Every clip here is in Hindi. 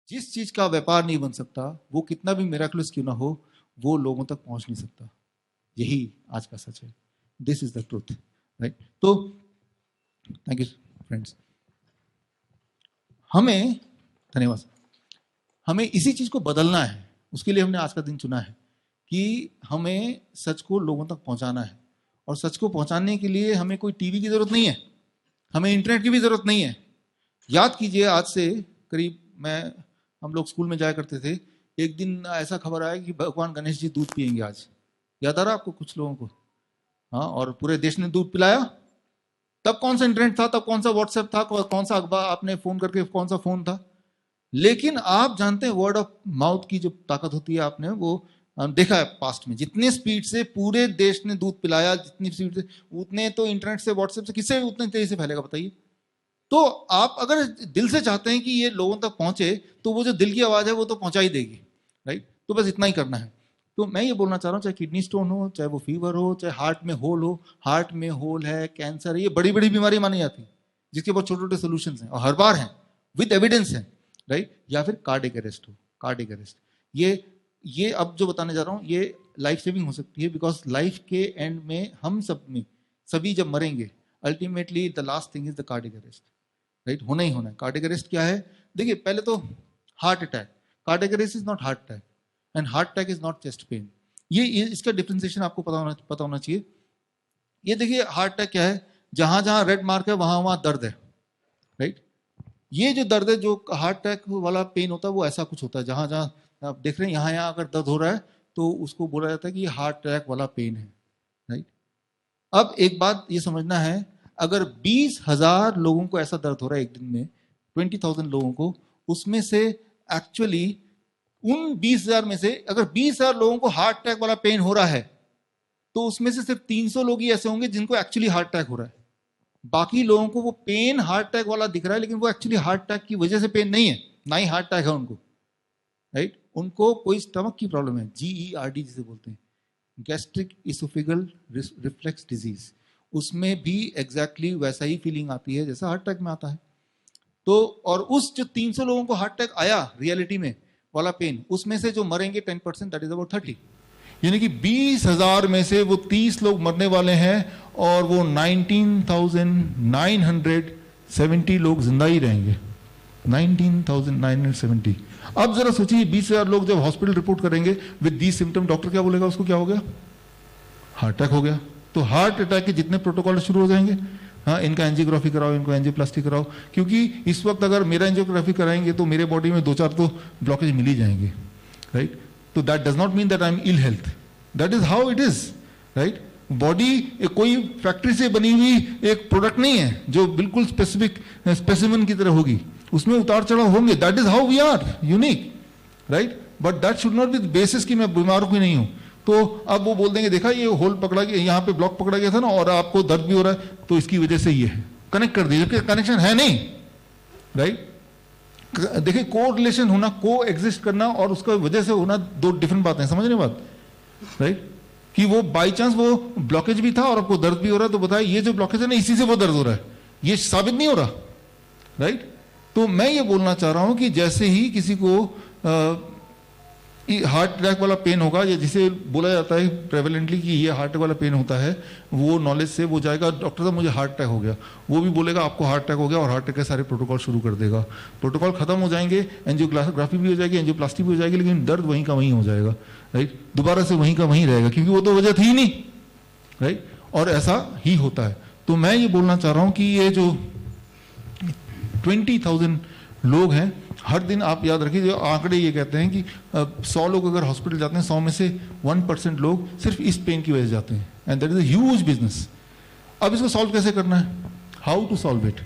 जिस चीज का व्यापार नहीं बन सकता, वो कितना भी मिराकुलस क्यों ना हो, वो लोगों तक पहुंच नहीं सकता। यही आज का सच है। This is the truth, right? तो थैंक यू फ्रेंड्स। हमें, धन्यवाद, हमें इसी चीज को बदलना है। उसके लिए हमने आज का दिन चुना है कि हमें सच को लोगों तक पहुंचाना है। और सच को पहुंचाने के लिए हमें कोई टीवी की जरूरत नहीं है, हमें इंटरनेट की भी जरूरत नहीं है। याद कीजिए, आज से करीब हम लोग स्कूल में जाया करते थे, एक दिन ऐसा खबर आया कि भगवान गणेश जी दूध पिएंगे आज। याद आ रहा आपको कुछ लोगों को? हाँ, और पूरे देश ने दूध पिलाया। तब कौन सा इंटरनेट था, तब कौन सा व्हाट्सएप था, कौन सा अखबार आपने फोन करके, कौन सा फोन था? लेकिन आप जानते हैं वर्ड ऑफ माउथ की जो ताकत होती है, आपने वो देखा है पास्ट में। जितने स्पीड से पूरे देश ने दूध पिलाया, जितनी स्पीड से, उतने तो इंटरनेट से, व्हाट्सएप से किससे उतने तेजी से फैलेगा, बताइए? तो आप अगर दिल से चाहते हैं कि ये लोगों तक पहुंचे, तो वो जो दिल की आवाज है वो तो पहुंचा ही देगी, राइट? तो बस इतना ही करना है। तो मैं ये बोलना चाह रहा हूँ, चाहे किडनी स्टोन हो, चाहे वो फीवर हो, चाहे हार्ट में होल हो, हार्ट में होल है, कैंसर है, ये बड़ी बड़ी बीमारी मानी जाती है जिसके बहुत छोटे छोटे सोल्यूशन हैं और हर बार हैं, विद एविडेंस है, राइट? या फिर कार्डियक अरेस्ट हो, कार्डियक अरेस्ट, ये अब जो बताने जा रहा हूँ ये लाइफ सेविंग हो सकती है। बिकॉज लाइफ के एंड में हम सब में, सभी जब मरेंगे, ultimately the last thing is the cardiac arrest, right? होना ही होना है। कार्डियक अरेस्ट क्या है? देखिए, पहले तो heart attack, cardiac arrest is not heart attack and heart attack is not chest pain. ये इसका डिफरेंशिएशन आपको पता होना चाहिए। ये देखिए, हार्ट अटैक क्या है? जहां जहां रेड मार्क है वहां वहां दर्द है, राइट? ये जो दर्द है, जो हार्ट अटैक वाला पेन होता है, वो ऐसा कुछ होता है जहां जहां आप देख रहे हैं, यहाँ यहाँ अगर दर्द हो रहा है तो उसको बोला जाता है कि ये हार्ट अटैक वाला पेन है, राइट? अब एक बात ये समझना है, अगर 20,000 लोगों को ऐसा दर्द हो रहा है एक दिन में, 20,000 लोगों को, उसमें से एक्चुअली उन 20,000 में से अगर 20,000 लोगों को हार्ट अटैक वाला पेन हो रहा है, तो उसमें से सिर्फ 300 लोग ही ऐसे होंगे जिनको एक्चुअली हार्ट अटैक हो रहा है। बाकी लोगों को वो पेन हार्ट अटैक वाला दिख रहा है, लेकिन वो एक्चुअली हार्ट अटैक की वजह से पेन नहीं है, ना ही हार्ट अटैक है उनको, राइट? उनको कोई स्टमक की प्रॉब्लम है, GERD जिसे बोलते हैं, गैस्ट्रिक इसोफेगल रिफ्लेक्स डिजीज। उसमें भी एग्जैक्टली वैसा ही फीलिंग आती है जैसा हार्ट अटैक में आता है। तो और उस जो 300 लोगों को हार्ट अटैक आया रियलिटी में वाला पेन, उसमें से जो मरेंगे 10%, दैट इज अबाउट 30। यानी कि 20,000 में से वो 30 लोग मरने वाले हैं और वो 19,970 लोग जिंदा ही रहेंगे। 19,970। अब जरा सोचिए, 20,000 लोग जब हॉस्पिटल रिपोर्ट करेंगे विद दी सिम्टम, डॉक्टर क्या बोलेगा उसको? क्या हो गया? हार्ट अटैक हो गया। तो हार्ट अटैक के जितने प्रोटोकॉल शुरू हो जाएंगे, हाँ, इनका एंजियोग्राफी कराओ, इनको एंजियोप्लास्टी कराओ, क्योंकि इस वक्त अगर मेरा एंजियोग्राफी कराएंगे तो मेरे बॉडी में 2-4 तो ब्लॉकेज मिल ही जाएंगे, राइट? तो that does not mean that I am ill health, that is how it is, right? Body कोई फैक्ट्री से बनी हुई एक प्रोडक्ट नहीं है जो बिल्कुल स्पेसिफिक स्पेसिमेन की तरह होगी, उसमें उतार चढ़ाव होंगे। That is how we are unique, right? But that should not be the basis कि मैं बीमार भी नहीं हूं। तो अब वो बोल देंगे, देखा ये होल पकड़ा गया, यहाँ पे ब्लॉक पकड़ा गया था ना, और आपको दर्द भी हो रहा है, तो इसकी वजह से ये है, कनेक्ट कर दीजिए, जबकि कनेक्शन है नहीं, राइट? देखिए, को रिलेशन होना, को एग्जिस्ट करना और उसका वजह से होना दो डिफरेंट बातें हैं, समझ रहे बात, राइट? कि वो बाई चांस वो ब्लॉकेज भी था और आपको दर्द भी हो रहा है, तो बताए ये जो ब्लॉकेज है ना, इसी से वो दर्द हो रहा है, ये साबित नहीं हो रहा, राइट? तो मैं ये बोलना चाह रहा हूं कि जैसे ही किसी को हार्ट अटैक वाला पेन होगा, या जिसे बोला जाता है प्रेवलेंटली कि ये हार्ट अटैक वाला पेन होता है, वो नॉलेज से वो जाएगा, डॉक्टर साहब मुझे हार्ट अटैक हो गया, वो भी बोलेगा आपको हार्ट अटैक हो गया, और हार्ट अटैक के सारे प्रोटोकॉल शुरू कर देगा। प्रोटोकॉल खत्म हो जाएंगे, एंजियोग्राफी भी हो जाएगी, एंजियोप्लास्टी भी हो जाएगी, लेकिन दर्द वहीं का वहीं हो जाएगा, राइट? दोबारा से वहीं का वहीं रहेगा, क्योंकि वो तो वजह थी ही नहीं, राइट? और ऐसा ही होता है। तो मैं ये बोलना चाह रहा हूं कि ये जो 20,000 लोग हैं हर दिन, आप याद रखिए, जो आंकड़े ये कहते हैं कि 100 लोग अगर हॉस्पिटल जाते हैं, 100 में से 1% लोग सिर्फ इस पेन की वजह से जाते हैं, and that is a huge business. अब इसको सॉल्व कैसे करना है? How to solve it?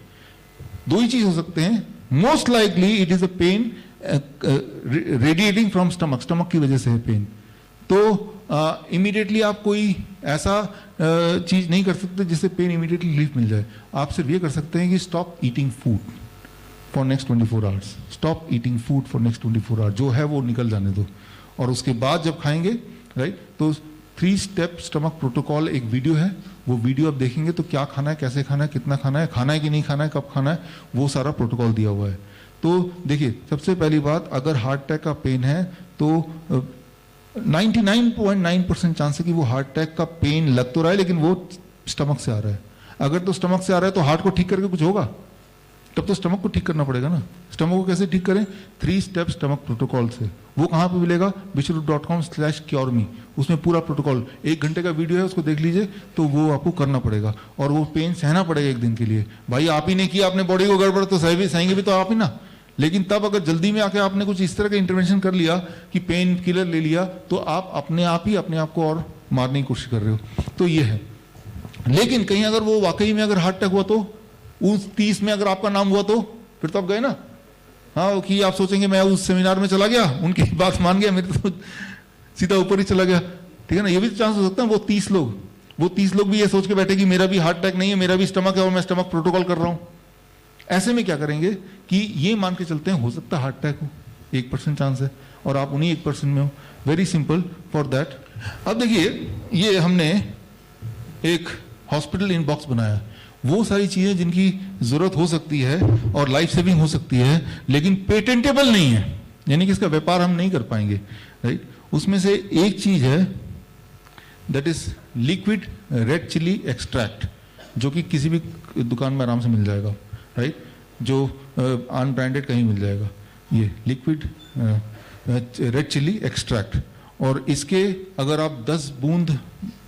दो ही चीज हो सकते हैं। Most likely it is a pain radiating from stomach, stomach की वजह से है पेन। तो इमीडिएटली आप कोई ऐसा चीज नहीं कर सकते जिससे पेन इमीडिएटली रिलीफ मिल जाए। आप सिर्फ ये कर सकते हैं कि stop eating food for next 24 hours, stop eating food for next 24 hours, जो है वो निकल जाने दो, और उसके बाद जब खाएंगे, राइट, तो 3 स्टेप स्टमक प्रोटोकॉल एक वीडियो है, वो वीडियो आप देखेंगे तो क्या खाना है, कैसे खाना है, कितना खाना है कि नहीं खाना है, कब खाना है, वो सारा प्रोटोकॉल दिया हुआ है। तो देखिए, सबसे पहली बात, अगर हार्ट अटैक का पेन है तो 99.9% चांस है कि वो हार्ट अटैक का पेन लग तो रहा है लेकिन वो स्टमक से आ रहा है। अगर तो स्टमक से आ रहा है तो हार्ट को ठीक करके कुछ होगा, तब तो स्टमक को ठीक करना पड़ेगा ना। स्टमक को कैसे ठीक करें? 3 स्टेप स्टमक प्रोटोकॉल से। वो कहाँ पे मिलेगा? विश्वरूप.com/क्योर मी, उसमें पूरा प्रोटोकॉल 1 घंटे का वीडियो है, उसको देख लीजिए। तो वो आपको करना पड़ेगा और वो पेन सहना पड़ेगा 1 दिन के लिए। भाई आप ही ने किया, अपने बॉडी को गड़बड़, तो सहेंगे भी तो आप ही ना। लेकिन तब अगर जल्दी में आके आपने कुछ इस तरह का इंटरवेंशन कर लिया कि पेन किलर ले लिया, तो आप अपने आप को और मारने की कोशिश कर रहे हो। तो ये है। लेकिन कहीं अगर वो वाकई में अगर हार्ट अटैक हुआ, तो उस 30 में अगर आपका नाम हुआ, तो फिर तो आप गए ना। हाँ, कि आप सोचेंगे मैं उस सेमिनार में चला गया, उनकी बात मान गया, मेरे तो सीधा ऊपर ही चला गया, ठीक है ना। ये भी चांस हो सकता है। वो 30 लोग भी ये सोच के बैठे कि मेरा भी हार्ट अटैक नहीं है, मेरा भी स्टमक है और मैं स्टमक प्रोटोकॉल कर रहा हूं। ऐसे में क्या करेंगे कि ये मान के चलते हैं हो सकता है हार्ट अटैक हो, 1% चांस है और आप उन्हीं 1% में हो। Very simple for that. अब देखिए, ये हमने एक हॉस्पिटल इनबॉक्स बनाया। वो सारी चीजें जिनकी जरूरत हो सकती है और लाइफ सेविंग हो सकती है, लेकिन पेटेंटेबल नहीं है, यानी कि इसका व्यापार हम नहीं कर पाएंगे, राइट। उसमें से एक चीज है, that is liquid red chilli extract, जो कि किसी भी दुकान में आराम से मिल जाएगा, राइट, जो अनब्रांडेड कहीं मिल जाएगा। ये लिक्विड रेड चिली एक्सट्रैक्ट, और इसके अगर आप 10 बूंद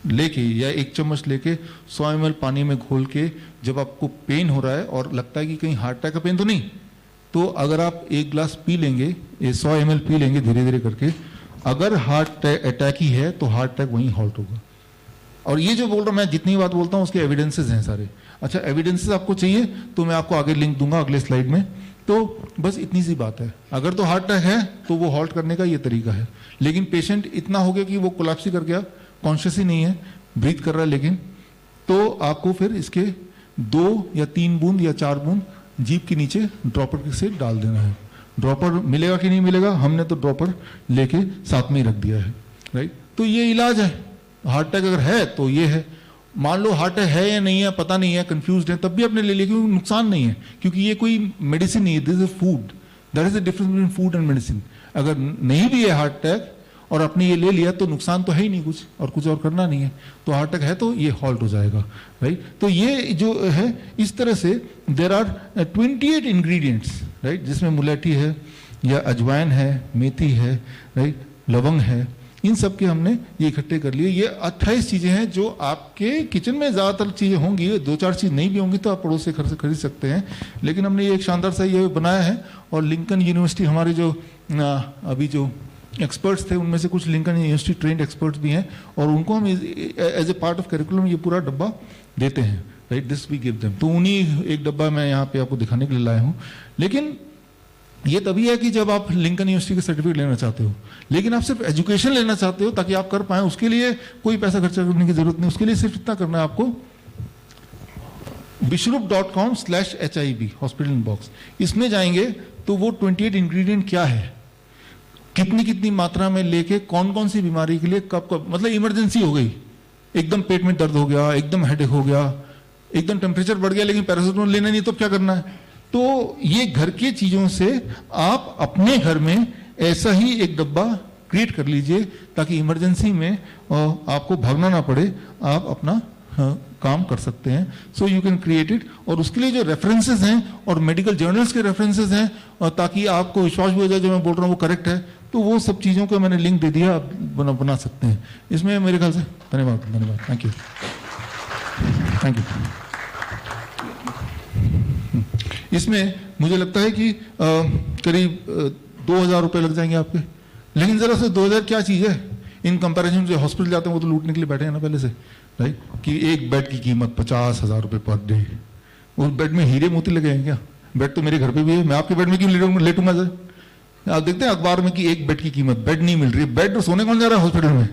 लेके या 1 चम्मच लेके 100 ml पानी में घोल के, जब आपको पेन हो रहा है और लगता है कि कहीं हार्ट अटैक का पेन तो नहीं, तो अगर आप 1 गिलास पी लेंगे, ये 100 ml पी लेंगे धीरे धीरे करके, अगर हार्ट अटैक ही है तो हार्ट अटैक वहीं हॉल्ट होगा। और ये जो बोल रहा हूं मैं, जितनी बात बोलता हूँ उसके एविडेंसेस हैं सारे। अच्छा, एविडेंसेस आपको चाहिए तो मैं आपको आगे लिंक दूंगा अगले स्लाइड में। तो बस इतनी सी बात है, अगर तो हार्ट अटैक है तो वो हॉल्ट करने का ये तरीका है। लेकिन पेशेंट इतना हो गया कि वो कोलैप्स ही कर गया, कॉन्शियस ही नहीं है, ब्रीथ कर रहा है लेकिन, तो आपको फिर इसके 2 या 3 बूंद या 4 बूंद जीभ के नीचे ड्रॉपर से डाल देना है। ड्रॉपर मिलेगा कि नहीं मिलेगा, हमने तो ड्रॉपर लेके साथ में ही रख दिया है, राइट। तो ये इलाज है। हार्ट अटैक अगर है तो ये है। मान लो हार्ट अटैक है या नहीं है, पता नहीं है, कंफ्यूज्ड है, तब भी आपने ले लिया, क्योंकि नुकसान नहीं है, क्योंकि ये कोई मेडिसिन नहीं है, this is food. That is the difference between food and medicine. अगर नहीं भी है हार्ट अटैक और आपने ये ले लिया तो नुकसान तो है ही नहीं कुछ, और कुछ और करना नहीं है, तो हार्ट अटैक है तो ये हॉल्ट हो जाएगा, राइट। तो ये जो है, इस तरह से देयर आर 28 इंग्रेडिएंट्स, राइट, जिसमें मुलेठी है या अजवाइन है, मेथी है, राइट, लवंग है, इन सब के हमने ये इकट्ठे कर लिए। ये 28 चीजें हैं जो आपके किचन में ज्यादातर चीजें होंगी, 2-4 चीज नहीं भी होंगी तो आप पड़ोस से घर से खरीद सकते हैं। लेकिन हमने ये एक शानदार सा ये बनाया है, और लिंकन यूनिवर्सिटी, हमारे जो अभी जो एक्सपर्ट्स थे उनमें से कुछ लिंकन यूनिवर्सिटी ट्रेंड एक्सपर्ट्स भी हैं, और उनको हम as a part of curriculum ये पूरा डब्बा देते हैं, right, this we give them. तो उन्हीं एक डब्बा मैं यहाँ पे आपको दिखाने के लिए लाया हूँ। लेकिन ये तभी है कि जब आप लिंकन यूनिवर्सिटी का सर्टिफिकेट लेना चाहते हो, लेकिन आप सिर्फ एजुकेशन लेना चाहते हो ताकि आप कर पाए, उसके लिए कोई पैसा खर्चा करने की जरूरत नहीं। उसके लिए सिर्फ इतना करना है आपको, विश्वरूप.com/HIB हॉस्पिटल इनबॉक्स, इसमें जाएंगे तो वो 28 इंग्रेडिएंट क्या है, कितनी कितनी मात्रा में लेके, कौन कौन सी बीमारी के लिए कब कब, मतलब इमरजेंसी हो गई, एकदम पेट में दर्द हो गया, एकदम हेडेक हो गया, एकदम टेम्परेचर बढ़ गया लेकिन पैरासिटामोल लेना नहीं, तो क्या करना है। तो ये घर की चीजों से आप अपने घर में ऐसा ही एक डब्बा क्रिएट कर लीजिए ताकि इमरजेंसी में आपको भागना ना पड़े, आप अपना काम कर सकते हैं। So you can create it. और उसके लिए जो रेफरेंसेस हैं और मेडिकल जर्नल्स के रेफरेंसेस हैं, और ताकि आपको विश्वास भी हो जाए जो मैं बोल रहा हूँ वो करेक्ट है, तो वो सब चीज़ों का मैंने लिंक दे दिया, आप बना सकते हैं इसमें। मेरे ख्याल से धन्यवाद। Thank you. इसमें मुझे लगता है कि करीब 2000 रुपये लग जाएंगे आपके। लेकिन जरा से 2000 क्या चीज़ है इन कंपैरिजन से। हॉस्पिटल जाते हैं वो तो लूटने के लिए बैठे हैं ना पहले से, राइट, कि एक बेड की कीमत 50,000 रुपये पर डे। उस बेड में हीरे मोती लगे हैं क्या? बेड तो मेरे घर पे भी है, मैं आपके बेड में क्यों लेटूंगा सर। आप देखते हैं अखबार में कि एक बेड की कीमत, बेड नहीं मिल रही है। बेड सोने कौन जा रहा है हॉस्पिटल में,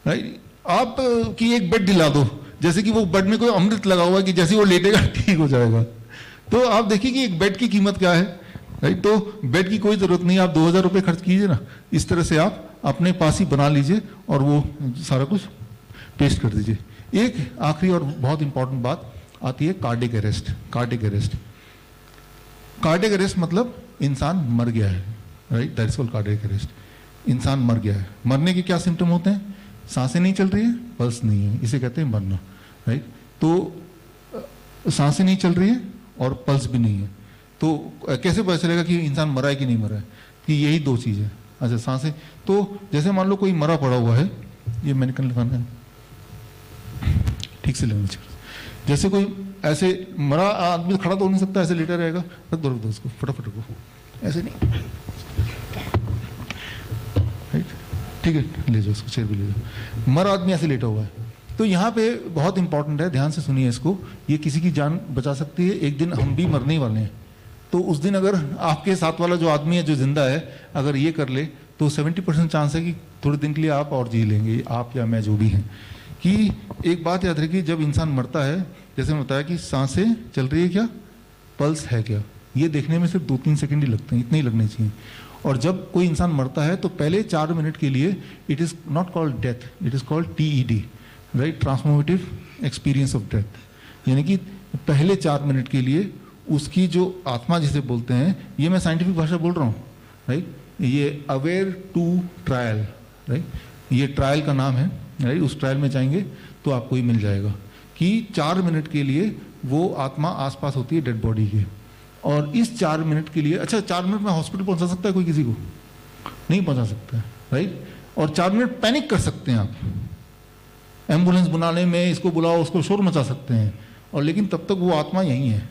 राइट। आप की एक बेड दिला दो, जैसे कि वो बेड में कोई अमृत लगा हुआ है कि जैसे वो लेटेगा ठीक हो जाएगा। तो आप देखिए कि एक बेड की कीमत क्या है, राइट। तो बेड की कोई जरूरत नहीं, आप 2000 रुपये खर्च कीजिए ना, इस तरह से आप अपने पास ही बना लीजिए और वो सारा कुछ पेस्ट कर दीजिए। एक आखिरी और बहुत इंपॉर्टेंट बात आती है कार्डियक अरेस्ट। कार्डियक अरेस्ट मतलब इंसान मर गया है, right, that is called cardiac arrest. इंसान मर गया है। मरने के क्या सिम्टम होते हैं? सांसें नहीं चल रही है, पल्स नहीं है, इसे कहते हैं मरना, राइट। तो सांसें नहीं चल रही है और पल्स भी नहीं है, तो कैसे पता चलेगा कि इंसान मरा है कि नहीं मरा है? कि यही दो चीज़ है। अच्छा, सांसें, तो जैसे मान लो कोई मरा पड़ा हुआ है, ये मैंने लगाना है, ठीक से लेना चाहिए। जैसे कोई ऐसे मरा आदमी खड़ा तो हो नहीं सकता, ऐसे लेटा रहेगा, रख दो उसको, फटाफट रखो, ऐसे नहीं, राइट, ठीक है, ले जाओ उसको, चेयर भी ले जाओ। मरा आदमी ऐसे लेटा हुआ है, तो यहाँ पे बहुत इंपॉर्टेंट है, ध्यान से सुनिए इसको, ये किसी की जान बचा सकती है। एक दिन हम भी मरने वाले हैं, तो उस दिन अगर आपके साथ वाला जो आदमी है जो जिंदा है, अगर ये कर ले तो 70% चांस है कि थोड़े दिन के लिए आप और जी लेंगे, आप या मैं जो भी हैं। कि एक बात याद रखिए, जब इंसान मरता है, जैसे मैंने बताया कि सांसें चल रही है क्या, पल्स है क्या, ये देखने में सिर्फ 2-3 सेकंड ही लगते हैं, इतने ही लगने चाहिए। और जब कोई इंसान मरता है तो पहले 4 मिनट के लिए it is not called death, it is called TED, right, transformative experience of death. यानी कि पहले 4 मिनट के लिए उसकी जो आत्मा जिसे बोलते हैं, ये मैं साइंटिफिक भाषा बोल रहा हूँ, राइट, ये अवेयर टू ट्रायल, राइट, ये ट्रायल का नाम है, राइट, उस ट्रायल में जाएंगे तो आपको ही मिल जाएगा कि 4 मिनट के लिए वो आत्मा आसपास होती है डेड बॉडी के। और इस 4 मिनट के लिए, अच्छा 4 मिनट में हॉस्पिटल पहुंचा सकता है कोई किसी को? नहीं पहुंचा सकता है, राइट। और 4 मिनट पैनिक कर सकते हैं आप, एम्बुलेंस बुलाने में, इसको बुलाओ उसको, शोर मचा सकते हैं, और लेकिन तब तक वो आत्मा यहीं है,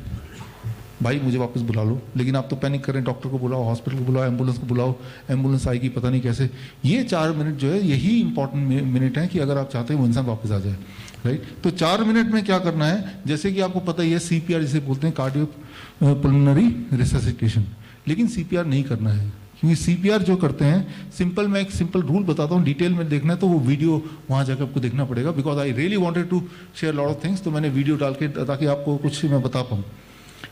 भाई मुझे वापस बुला लो। लेकिन आप तो पैनिक करें, डॉक्टर को बुलाओ, हॉस्पिटल को बुलाओ, एम्बुलेंस को बुलाओ, एम्बुलेंस आएगी पता नहीं कैसे। ये 4 मिनट जो है यही इंपॉर्टेंट मिनट है कि अगर आप चाहते हैं वो इंसान वापस आ जाए, राइट। तो 4 मिनट में क्या करना है, जैसे कि आपको पता ही है CPR जिसे बोलते हैं, कार्डियो पल्मोनरी रिससिटेशन, लेकिन CPR नहीं करना है, क्योंकि CPR जो करते हैं, सिंपल, मैं एक सिंपल रूल बताता हूँ, डिटेल में देखना है तो वो वीडियो वहाँ जाकर आपको देखना पड़ेगा, because I really wanted to share lot of things, तो मैंने वीडियो डाल के ताकि आपको कुछ मैं बता पाऊँ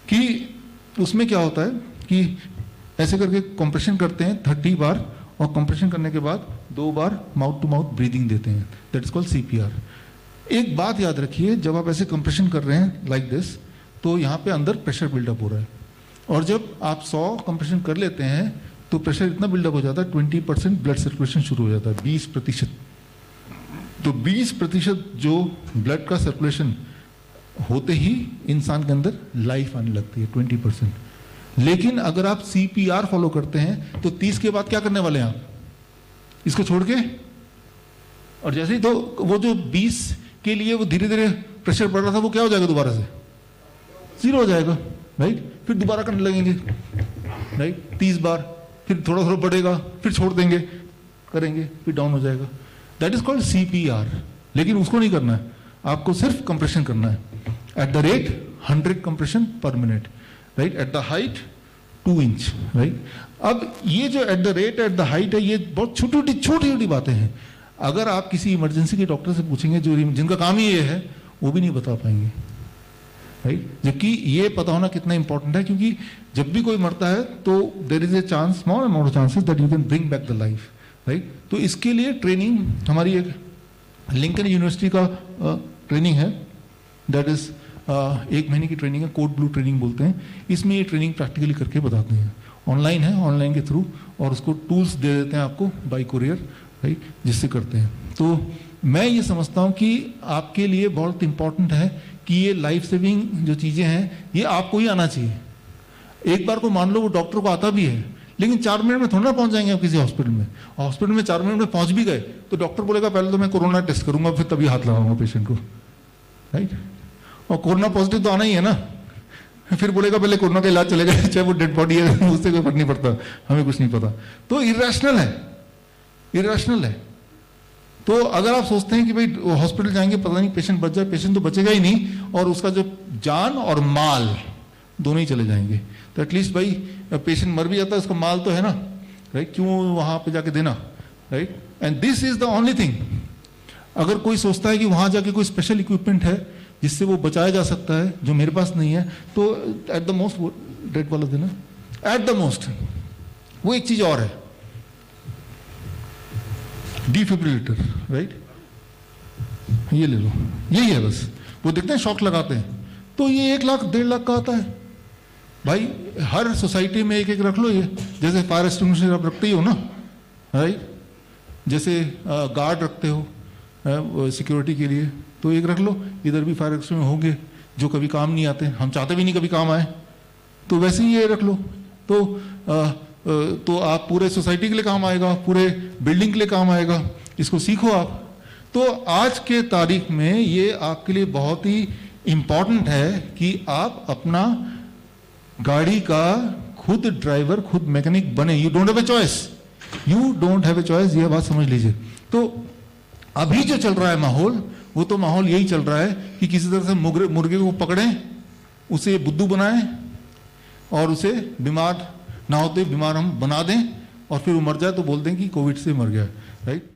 कि उसमें क्या होता है कि ऐसे करके कंप्रेशन करते हैं 30 बार, और कंप्रेशन करने के बाद 2 बार माउथ टू माउथ ब्रीदिंग देते हैं, दैट इज कॉल्ड CPR। एक बात याद रखिए, जब आप ऐसे कंप्रेशन कर रहे हैं लाइक दिस, तो यहाँ पे अंदर प्रेशर बिल्डअप हो रहा है, और जब आप 100 कंप्रेशन कर लेते हैं तो प्रेशर इतना बिल्डअप हो जाता है, 20% ब्लड सर्कुलेशन शुरू हो जाता है, 20%। तो 20% जो ब्लड का सर्कुलेशन होते ही इंसान के अंदर लाइफ आने लगती है, 20%। लेकिन अगर आप CPR फॉलो करते हैं तो 30 के बाद क्या करने वाले हैं आप, इसको छोड़ के, और जैसे ही तो वो जो 20 के लिए वो धीरे धीरे प्रेशर बढ़ रहा था, वो क्या हो जाएगा, दोबारा से 0 हो जाएगा, राइट। फिर दोबारा करने लगेंगे, राइट, 30 बार, फिर थोड़ा थोड़ा बढ़ेगा, फिर छोड़ देंगे, करेंगे, फिर डाउन हो जाएगा, दैट इज कॉल्ड CPR। लेकिन उसको नहीं करना है, आपको सिर्फ कंप्रेशन करना है एट द रेट 100 कंप्रेशन पर minute, right, at the height 2 inch, right. अब ये जो at the rate, at the height है, ये बहुत छोटी छोटी बातें हैं। अगर आप किसी इमरजेंसी के डॉक्टर से पूछेंगे जो जिनका काम ही ये है, वो भी नहीं बता पाएंगे, राइट। जबकि ये पता होना कितना इंपॉर्टेंट है, क्योंकि जब भी कोई मरता है तो there is a chance, small amount of chances that you can bring back the life, right. तो इसके लिए ट्रेनिंग, हमारी एक लिंकन यूनिवर्सिटी का ट्रेनिंग है, दैट इज 1 महीने की ट्रेनिंग है, कोड ब्लू ट्रेनिंग बोलते हैं। इसमें ये ट्रेनिंग प्रैक्टिकली करके बताते हैं, ऑनलाइन है, ऑनलाइन के थ्रू, और उसको टूल्स दे देते हैं आपको बाय कुरियर, राइट, जिससे करते हैं। तो मैं ये समझता हूँ कि आपके लिए बहुत इंपॉर्टेंट है कि ये लाइफ सेविंग जो चीज़ें हैं ये आपको ही आना चाहिए। एक बार को मान लो वो डॉक्टर को आता भी है, लेकिन 4 मिनट में थोड़ा ना पहुंच जाएंगे आप किसी हॉस्पिटल में। हॉस्पिटल में 4 मिनट में पहुंच भी गए तो डॉक्टर बोलेगा पहले तो मैं कोरोना टेस्ट करूंगा, फिर तभी हाथ लगाऊंगा पेशेंट को, राइट। और कोरोना पॉजिटिव तो आना ही है ना, फिर बोलेगा पहले कोरोना का इलाज चलेगा, चाहे वो डेड बॉडी है, उससे कोई फर्क नहीं पड़ता, हमें कुछ नहीं पता। तो इरेशनल है, इरेशनल है। तो अगर आप सोचते हैं कि भाई हॉस्पिटल जाएंगे पता नहीं पेशेंट बच जाए, पेशेंट तो बचेगा ही नहीं, और उसका जो जान और माल दोनों ही चले जाएंगे। तो एटलीस्ट भाई पेशेंट मर भी जाता है, उसका माल तो है ना, राइट, क्यों वहां पे जाके देना, right. And this is the only thing. अगर कोई सोचता है कि वहां जाके कोई स्पेशल इक्विपमेंट है जिससे वो बचाया जा सकता है, जो मेरे पास नहीं है, तो एट द मोस्ट डेड वाला देना, एट द मोस्ट। वो एक चीज और है, डिफिब्रिलेटर, राइट, ये ले लो, यही है बस। वो देखते हैं शॉक लगाते हैं, तो ये 1 लाख 1.5 लाख का आता है, भाई हर सोसाइटी में एक एक रख लो, ये जैसे फायर एक्सटिंग्विशर आप रखते ही हो ना, राइट, जैसे गार्ड रखते हो सिक्योरिटी के लिए, तो एक रख लो। इधर भी फायर एक्सटिंग्विशर होंगे जो कभी काम नहीं आते, हम चाहते भी नहीं कभी काम आए, तो वैसे ही ये रख लो। तो आप पूरे सोसाइटी के लिए काम आएगा, पूरे बिल्डिंग के लिए काम आएगा, इसको सीखो आप। तो आज के तारीख में ये आपके लिए बहुत ही इम्पॉर्टेंट है कि आप अपना गाड़ी का खुद ड्राइवर, खुद मैकेनिक बने। You don't have a choice, you don't have a choice, ये बात समझ लीजिए। तो अभी जो चल रहा है माहौल, वो तो माहौल यही चल रहा है कि किसी तरह से मुर्गे को पकड़ें, उसे बुद्धू बनाएं और उसे बीमार ना होते बीमार हम बना दें, और फिर वो मर जाए तो बोल दें कि कोविड से मर गया, राइट।